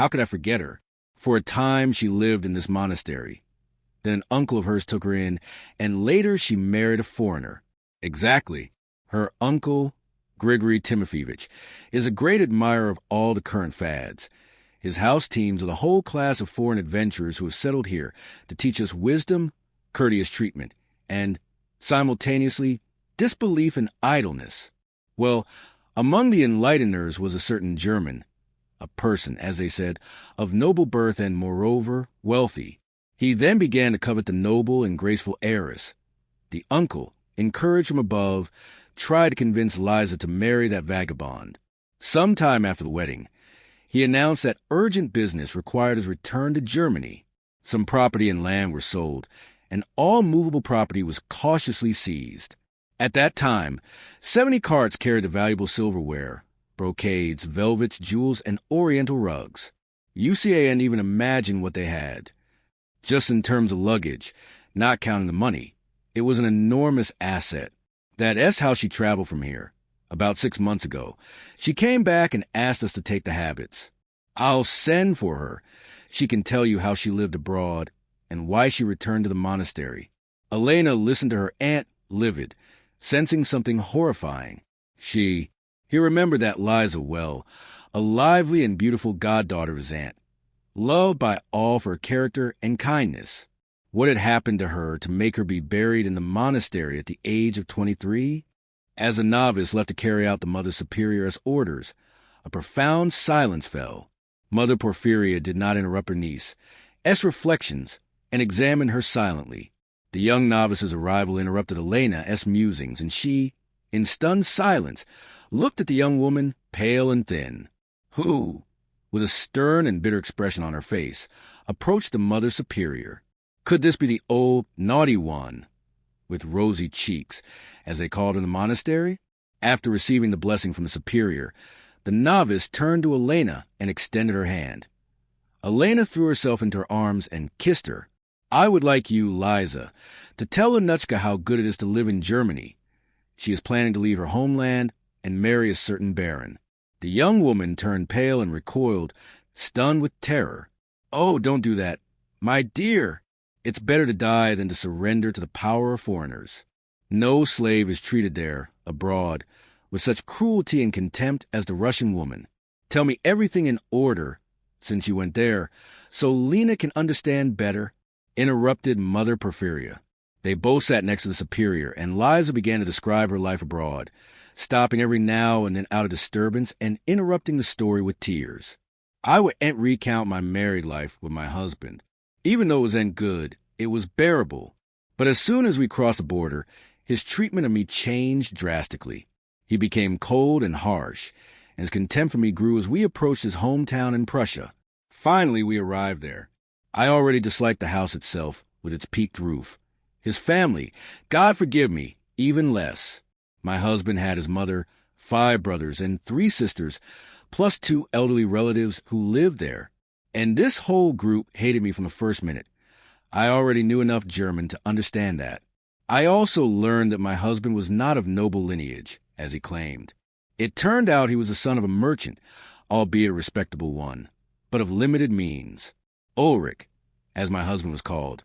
How could I forget her? For a time, she lived in this monastery. Then an uncle of hers took her in, and later she married a foreigner. Exactly. Her uncle, Grigory Timofeyevich, is a great admirer of all the current fads. His house teems with a whole class of foreign adventurers who have settled here to teach us wisdom, courteous treatment, and, simultaneously, disbelief and idleness. Well, among the enlighteners was a certain German, a person, as they said, of noble birth and, moreover, wealthy. He then began to covet the noble and graceful heiress. The uncle, encouraged from above, tried to convince Liza to marry that vagabond. Some time after the wedding, he announced that urgent business required his return to Germany. Some property and land were sold, and all movable property was cautiously seized. At that time, 70 carts carried the valuable silverware, brocades, velvets, jewels, and oriental rugs. You can't even imagine what they had. Just in terms of luggage, not counting the money, it was an enormous asset. That's how she traveled from here. About 6 months ago, she came back and asked us to take the habits. I'll send for her. She can tell you how she lived abroad and why she returned to the monastery. Elena listened to her aunt, livid, sensing something horrifying. He remembered that Liza well, a lively and beautiful goddaughter of his aunt, loved by all for her character and kindness. What had happened to her to make her be buried in the monastery at the age of 23? As a novice left to carry out the Mother Superior's orders, a profound silence fell. Mother Porphyria did not interrupt her niece, asked reflections, and examined her silently. The young novice's arrival interrupted Elena's musings, and she, in stunned silence, looked at the young woman, pale and thin, who, with a stern and bitter expression on her face, approached the Mother Superior. Could this be the old naughty one, with rosy cheeks, as they called in the monastery? After receiving the blessing from the superior, the novice turned to Elena and extended her hand. Elena threw herself into her arms and kissed her. I would like you, Liza, to tell Anushka how good it is to live in Germany. She is planning to leave her homeland and marry a certain baron. The young woman turned pale and recoiled, stunned with terror. Oh, don't do that. My dear, it's better to die than to surrender to the power of foreigners. No slave is treated there, abroad, with such cruelty and contempt as the Russian woman. Tell me everything in order, since you went there, so Lena can understand better, interrupted Mother Porphyria. They both sat next to the superior, and Liza began to describe her life abroad, stopping every now and then out of disturbance and interrupting the story with tears. I would recount my married life with my husband. Even though it was good, it was bearable. But as soon as we crossed the border, his treatment of me changed drastically. He became cold and harsh, and his contempt for me grew as we approached his hometown in Prussia. Finally, we arrived there. I already disliked the house itself, with its peaked roof. His family, God forgive me, even less. My husband had his mother, 5 brothers, and 3 sisters, plus 2 elderly relatives who lived there. And this whole group hated me from the first minute. I already knew enough German to understand that. I also learned that my husband was not of noble lineage, as he claimed. It turned out he was the son of a merchant, albeit a respectable one, but of limited means. Ulrich, as my husband was called,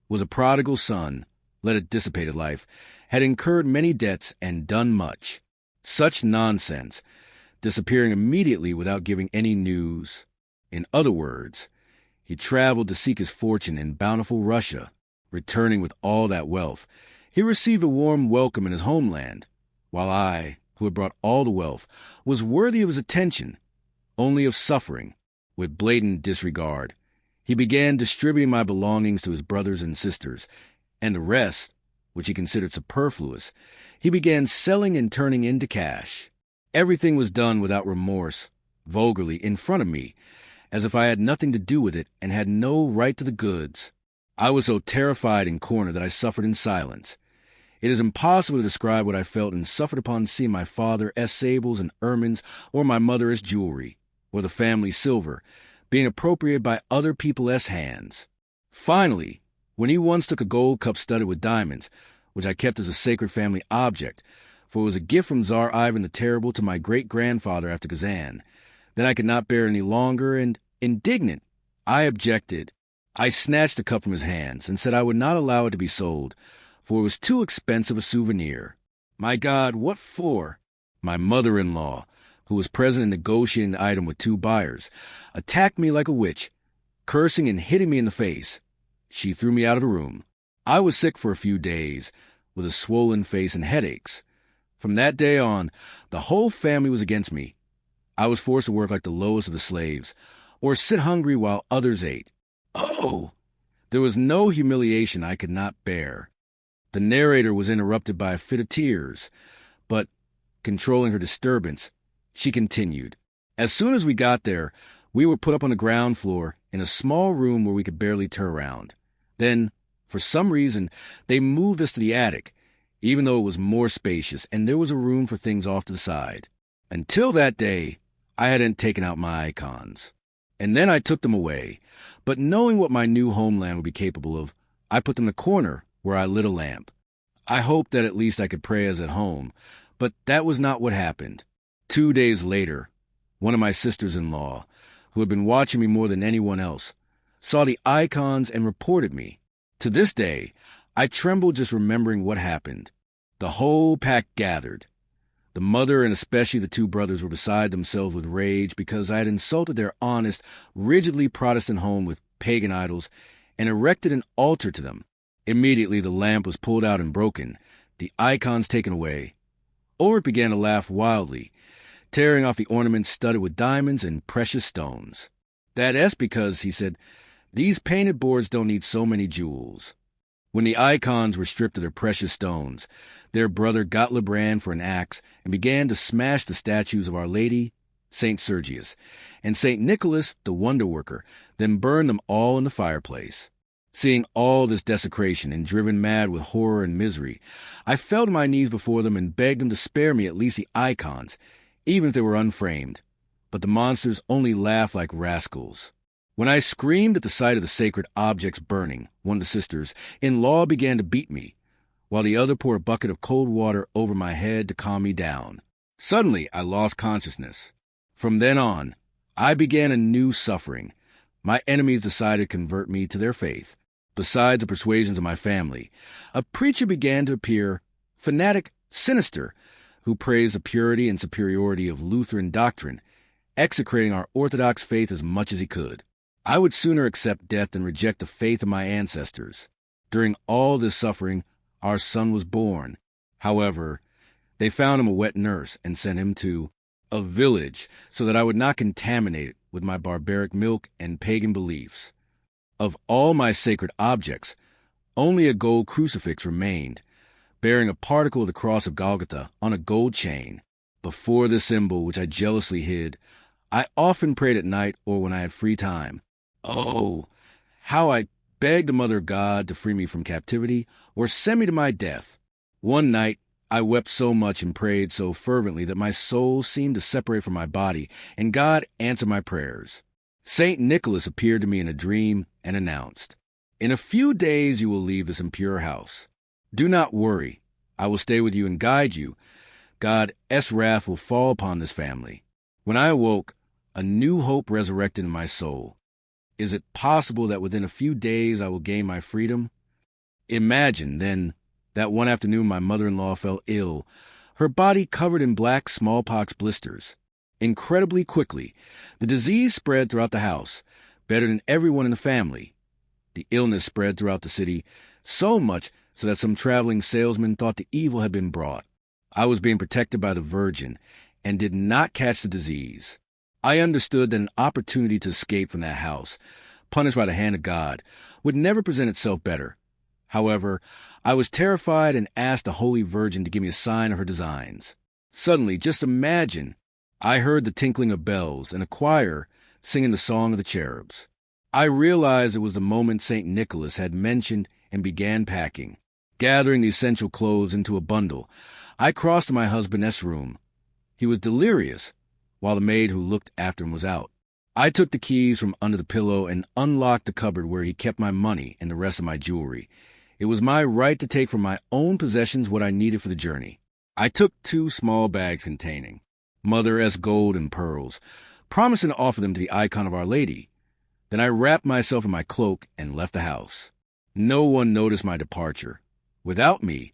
was a prodigal son, led a dissipated life, had incurred many debts and done much. Such nonsense, disappearing immediately without giving any news. In other words, he traveled to seek his fortune in bountiful Russia. Returning with all that wealth, he received a warm welcome in his homeland, while I, who had brought all the wealth, was worthy of his attention, only of suffering, with blatant disregard. He began distributing my belongings to his brothers and sisters, and the rest, which he considered superfluous, he began selling and turning into cash. Everything was done without remorse, vulgarly, in front of me, as if I had nothing to do with it and had no right to the goods. I was so terrified and cornered that I suffered in silence. It is impossible to describe what I felt and suffered upon seeing my father as sables and ermines, or my mother as jewelry, or the family silver, being appropriated by other people's hands. Finally, when he once took a gold cup studded with diamonds, which I kept as a sacred family object, for it was a gift from Tsar Ivan the Terrible to my great-grandfather after Kazan, then I could not bear any longer, and Indignant, I objected. I snatched the cup from his hands and said I would not allow it to be sold, for it was too expensive a souvenir. My God, what for? My mother-in-law, who was present in negotiating the item with 2 buyers, attacked me like a witch, cursing and hitting me in the face. She threw me out of the room. I was sick for a few days, with a swollen face and headaches. From that day on, the whole family was against me. I was forced to work like the lowest of the slaves, or sit hungry while others ate. Oh! There was no humiliation I could not bear. The narrator was interrupted by a fit of tears, but, controlling her disturbance, she continued. As soon as we got there, we were put up on the ground floor in a small room where we could barely turn around. Then, for some reason, they moved us to the attic, even though it was more spacious and there was a room for things off to the side. Until that day, I hadn't taken out my icons. And then I took them away, but knowing what my new homeland would be capable of, I put them in a corner where I lit a lamp. I hoped that at least I could pray as at home, but that was not what happened. 2 days later, one of my sisters-in-law, who had been watching me more than anyone else, saw the icons and reported me. To this day, I tremble just remembering what happened. The whole pack gathered. The mother and especially the 2 brothers were beside themselves with rage because I had insulted their honest, rigidly Protestant home with pagan idols and erected an altar to them. Immediately the lamp was pulled out and broken, the icons taken away. Ulrich began to laugh wildly, tearing off the ornaments studded with diamonds and precious stones. That's because, he said, these painted boards don't need so many jewels. When the icons were stripped of their precious stones, their brother got Lebrand for an axe and began to smash the statues of Our Lady, St. Sergius, and St. Nicholas the Wonder Worker, then burned them all in the fireplace. Seeing all this desecration and driven mad with horror and misery, I fell to my knees before them and begged them to spare me at least the icons, even if they were unframed. But the monsters only laughed like rascals. When I screamed at the sight of the sacred objects burning, one of the sisters-in-law began to beat me, while the other poured a bucket of cold water over my head to calm me down. Suddenly, I lost consciousness. From then on, I began a new suffering. My enemies decided to convert me to their faith. Besides the persuasions of my family, a preacher began to appear, fanatic, sinister, who praised the purity and superiority of Lutheran doctrine, execrating our Orthodox faith as much as he could. I would sooner accept death than reject the faith of my ancestors. During all this suffering, our son was born. However, they found him a wet nurse and sent him to a village so that I would not contaminate it with my barbaric milk and pagan beliefs. Of all my sacred objects, only a gold crucifix remained, bearing a particle of the cross of Golgotha on a gold chain. Before this symbol, which I jealously hid, I often prayed at night or when I had free time. Oh, how I begged the Mother of God to free me from captivity or send me to my death. One night, I wept so much and prayed so fervently that my soul seemed to separate from my body, and God answered my prayers. St. Nicholas appeared to me in a dream and announced, "In a few days you will leave this impure house. Do not worry. I will stay with you and guide you. God's wrath will fall upon this family." When I awoke, a new hope resurrected in my soul. Is it possible that within a few days I will gain my freedom? Imagine, then, that one afternoon my mother-in-law fell ill, her body covered in black smallpox blisters. Incredibly quickly, the disease spread throughout the house, better than everyone in the family. The illness spread throughout the city, so much so that some traveling salesmen thought the evil had been brought. I was being protected by the Virgin and did not catch the disease. I understood that an opportunity to escape from that house, punished by the hand of God, would never present itself better. However, I was terrified and asked the Holy Virgin to give me a sign of her designs. Suddenly, just imagine, I heard the tinkling of bells and a choir singing the Song of the Cherubs. I realized it was the moment St. Nicholas had mentioned and began packing. Gathering the essential clothes into a bundle, I crossed to my husband's room. He was delirious, while the maid who looked after him was out. I took the keys from under the pillow and unlocked the cupboard where he kept my money and the rest of my jewelry. It was my right to take from my own possessions what I needed for the journey. I took 2 small bags containing Mother S. gold and pearls, promising to offer them to the icon of Our Lady. Then I wrapped myself in my cloak and left the house. No one noticed my departure. Without me,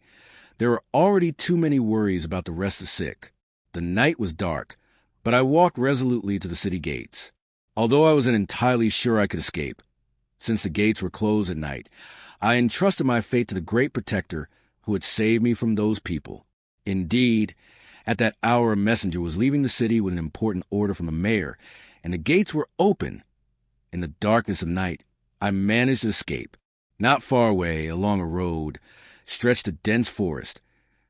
there were already too many worries about the rest of the sick. The night was dark, but I walked resolutely to the city gates. Although I wasn't entirely sure I could escape, since the gates were closed at night, I entrusted my fate to the great protector who had saved me from those people. Indeed, at that hour a messenger was leaving the city with an important order from the mayor, and the gates were open. In the darkness of night, I managed to escape. Not far away, along a road, stretched a dense forest.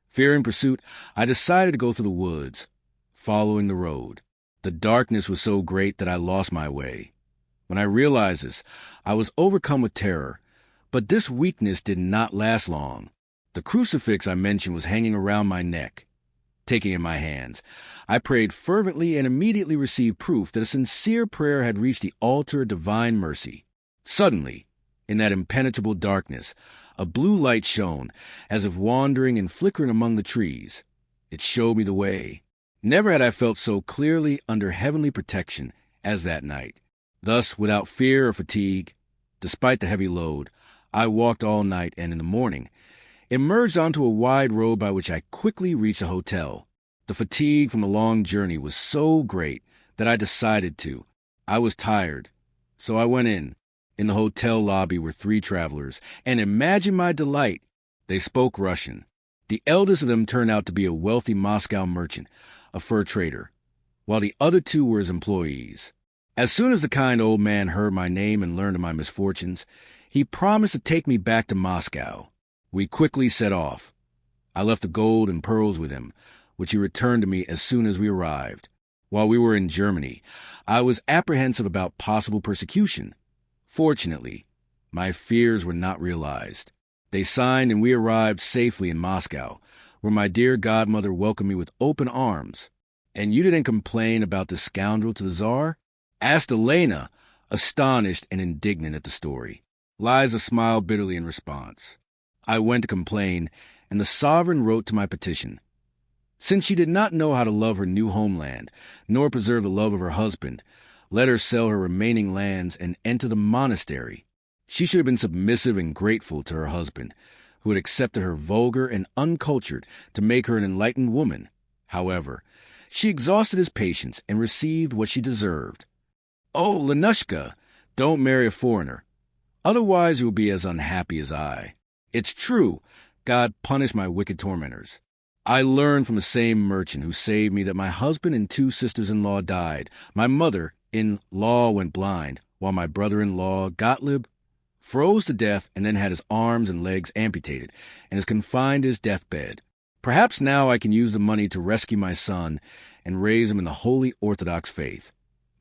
Fearing pursuit, I decided to go through the woods, following the road. The darkness was so great that I lost my way. When I realized this, I was overcome with terror. But this weakness did not last long. The crucifix I mentioned was hanging around my neck. Taking it in my hands, I prayed fervently and immediately received proof that a sincere prayer had reached the altar of divine mercy. Suddenly, in that impenetrable darkness, a blue light shone, as if wandering and flickering among the trees. It showed me the way. Never had I felt so clearly under heavenly protection as that night. Thus, without fear or fatigue, despite the heavy load, I walked all night and in the morning emerged onto a wide road by which I quickly reached a hotel. The fatigue from the long journey was so great that I decided to. I was tired, so I went in. In the hotel lobby were 3 travelers, and imagine my delight. They spoke Russian. The eldest of them turned out to be a wealthy Moscow merchant, a fur trader, while the other 2 were his employees. As soon as the kind old man heard my name and learned of my misfortunes, he promised to take me back to Moscow. We quickly set off. I left the gold and pearls with him, which he returned to me as soon as we arrived. While we were in Germany, I was apprehensive about possible persecution. Fortunately, my fears were not realized. They signed and we arrived safely in Moscow, where my dear godmother welcomed me with open arms. "And you didn't complain about the scoundrel to the Tsar?" asked Elena, astonished and indignant at the story. Liza smiled bitterly in response. I went to complain, and the sovereign wrote to my petition. Since she did not know how to love her new homeland, nor preserve the love of her husband, let her sell her remaining lands and enter the monastery. She should have been submissive and grateful to her husband, who had accepted her vulgar and uncultured to make her an enlightened woman. However, she exhausted his patience and received what she deserved. "Oh, Lenushka, don't marry a foreigner. Otherwise you will be as unhappy as I. It's true, God punished my wicked tormentors. I learned from the same merchant who saved me that my husband and 2 sisters-in-law died. My mother-in-law went blind, while my brother-in-law, Gottlieb, froze to death and then had his arms and legs amputated and is confined to his deathbed. Perhaps now I can use the money to rescue my son and raise him in the holy Orthodox faith.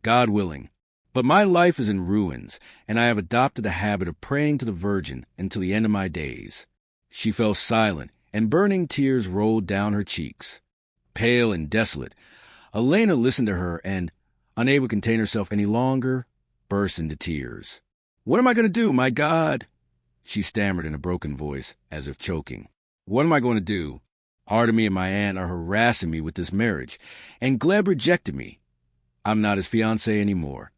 God willing. But my life is in ruins, and I have adopted the habit of praying to the Virgin until the end of my days." She fell silent, and burning tears rolled down her cheeks. Pale and desolate, Elena listened to her and, unable to contain herself any longer, burst into tears. "What am I going to do, my God?" she stammered in a broken voice, as if choking. "What am I going to do? Artemy and my aunt are harassing me with this marriage, and Gleb rejected me. I'm not his fiancé anymore.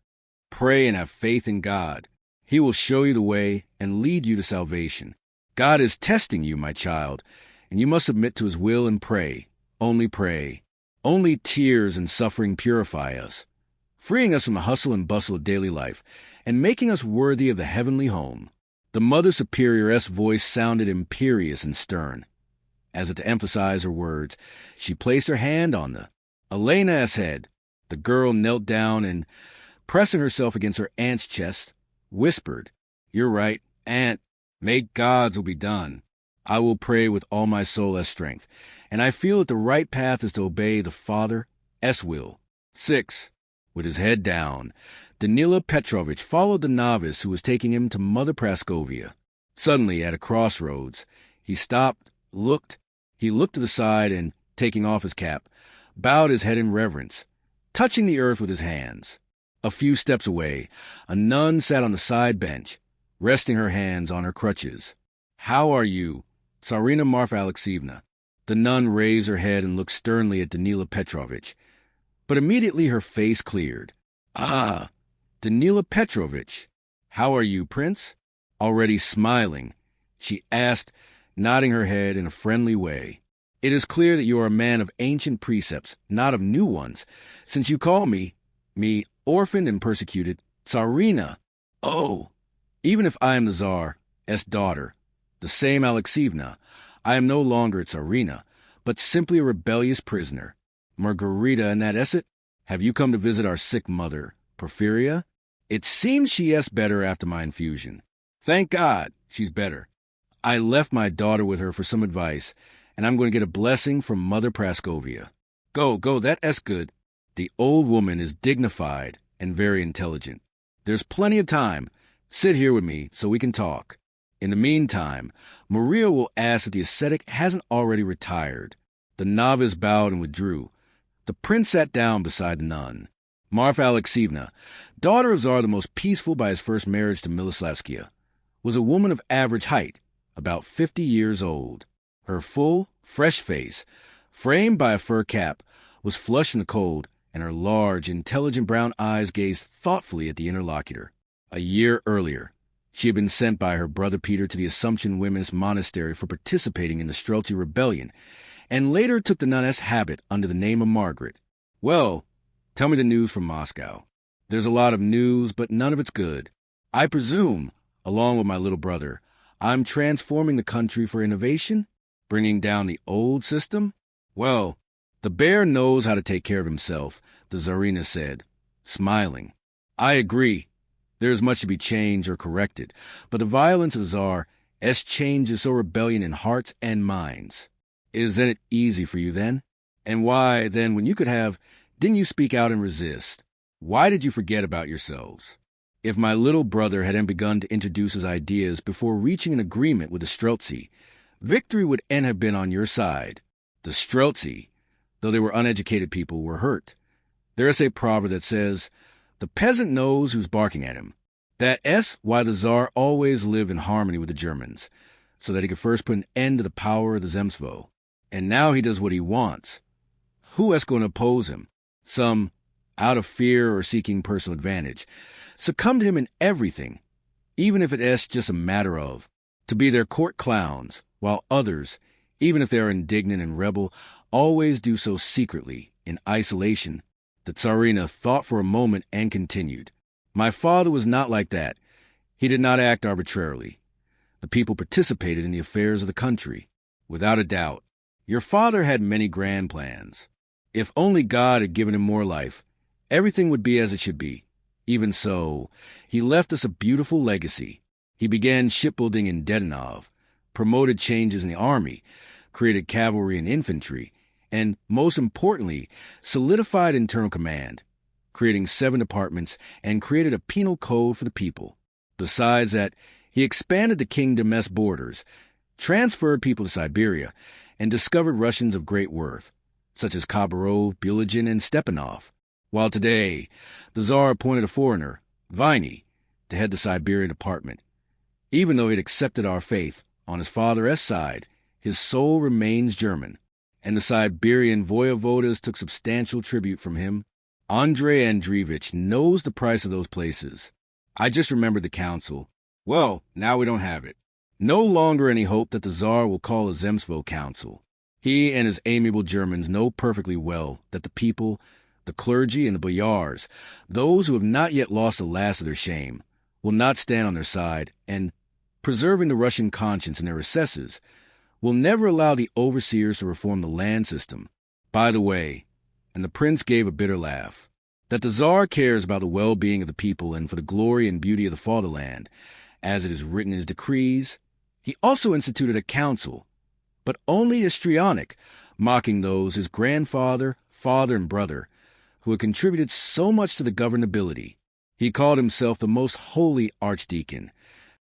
Pray and have faith in God. He will show you the way and lead you to salvation. God is testing you, my child, and you must submit to his will and pray. Only pray. Only tears and suffering purify us, freeing us from the hustle and bustle of daily life and making us worthy of the heavenly home." The Mother Superioress' voice sounded imperious and stern. As if to emphasize her words, she placed her hand on Elena's head. The girl knelt down and, pressing herself against her aunt's chest, whispered, "You're right, Aunt. May God's will be done. I will pray with all my soul as strength, and I feel that the right path is to obey the Father's will." 6. With his head down, Danila Petrovich followed the novice who was taking him to Mother Praskovia. Suddenly, at a crossroads, he stopped, looked to the side, and, taking off his cap, bowed his head in reverence, touching the earth with his hands. A few steps away, a nun sat on the side bench, resting her hands on her crutches. "How are you, Tsarina Marfa Alexeyevna?" The nun raised her head and looked sternly at Danila Petrovich, but immediately her face cleared. "Ah, Danila Petrovich. How are you, Prince? Already smiling, she asked, nodding her head in a friendly way. It is clear that you are a man of ancient precepts, not of new ones, since you call me, orphaned and persecuted, Tsarina. Oh, even if I am the Tsar's daughter, the same Alexeyevna, I am no longer a Tsarina, but simply a rebellious prisoner. Margarita, and that is it? Have you come to visit our sick mother, Porphyria? It seems she is better after my infusion. Thank God, she's better. I left my daughter with her for some advice, and I'm going to get a blessing from Mother Praskovia. Go, that is good. The old woman is dignified and very intelligent. There's plenty of time. Sit here with me so we can talk. In the meantime, Maria will ask if the ascetic hasn't already retired. The novice bowed and withdrew. The prince sat down beside the nun. Marfa Alexeyevna, daughter of Tsar the Most Peaceful by his first marriage to Miloslavskia, was a woman of average height, about 50 years old. Her full, fresh face, framed by a fur cap, was flushed in the cold, and her large, intelligent brown eyes gazed thoughtfully at the interlocutor. A year earlier, she had been sent by her brother Peter to the Assumption Women's Monastery for participating in the Streltsy Rebellion, and later took the nunness habit under the name of Margaret. Well, tell me the news from Moscow. There's a lot of news, but none of it's good. I presume, along with my little brother, I'm transforming the country for innovation, bringing down the old system. Well, the bear knows how to take care of himself, the Tsarina said, smiling. I agree. There is much to be changed or corrected, but the violence of the Tsar's change is so rebellion in hearts and minds. Isn't it easy for you then? And why, then, when you could have, didn't you speak out and resist? Why did you forget about yourselves? If my little brother hadn't begun to introduce his ideas before reaching an agreement with the Streltsy, victory would have been on your side. The Streltsy, though they were uneducated people, were hurt. There is a proverb that says, the peasant knows who's barking at him. That is why the Tsar always lived in harmony with the Germans, so that he could first put an end to the power of the Zemstvo. And now he does what he wants. Who is going to oppose him? Some, out of fear or seeking personal advantage, succumb to him in everything, even if it is just a matter of, to be their court clowns, while others, even if they are indignant and rebel, always do so secretly, in isolation. The Tsarina thought for a moment and continued. My father was not like that. He did not act arbitrarily. The people participated in the affairs of the country. Without a doubt, your father had many grand plans. If only God had given him more life, everything would be as it should be. Even so, he left us a beautiful legacy. He began shipbuilding in Dedinov, promoted changes in the army, created cavalry and infantry, and, most importantly, solidified internal command, creating 7 departments and created a penal code for the people. Besides that, he expanded the kingdom's borders, transferred people to Siberia, and discovered Russians of great worth, such as Khabarov, Bulagin, and Stepanov. While today, the Tsar appointed a foreigner, Viny, to head the Siberian department. Even though he had accepted our faith, on his father's side, his soul remains German, and the Siberian voyevodas took substantial tribute from him. Andrei Andreevich knows the price of those places. I just remembered the council. Well, now we don't have it. No longer any hope that the Tsar will call a Zemstvo council. He and his amiable Germans know perfectly well that the people, the clergy and the boyars, those who have not yet lost the last of their shame, will not stand on their side, and, preserving the Russian conscience in their recesses, will never allow the overseers to reform the land system. By the way, and the prince gave a bitter laugh, that the Tsar cares about the well-being of the people and for the glory and beauty of the fatherland, as it is written in his decrees. He also instituted a council, but only histrionic, mocking those, his grandfather, father, and brother, who had contributed so much to the governability. He called himself the most holy archdeacon,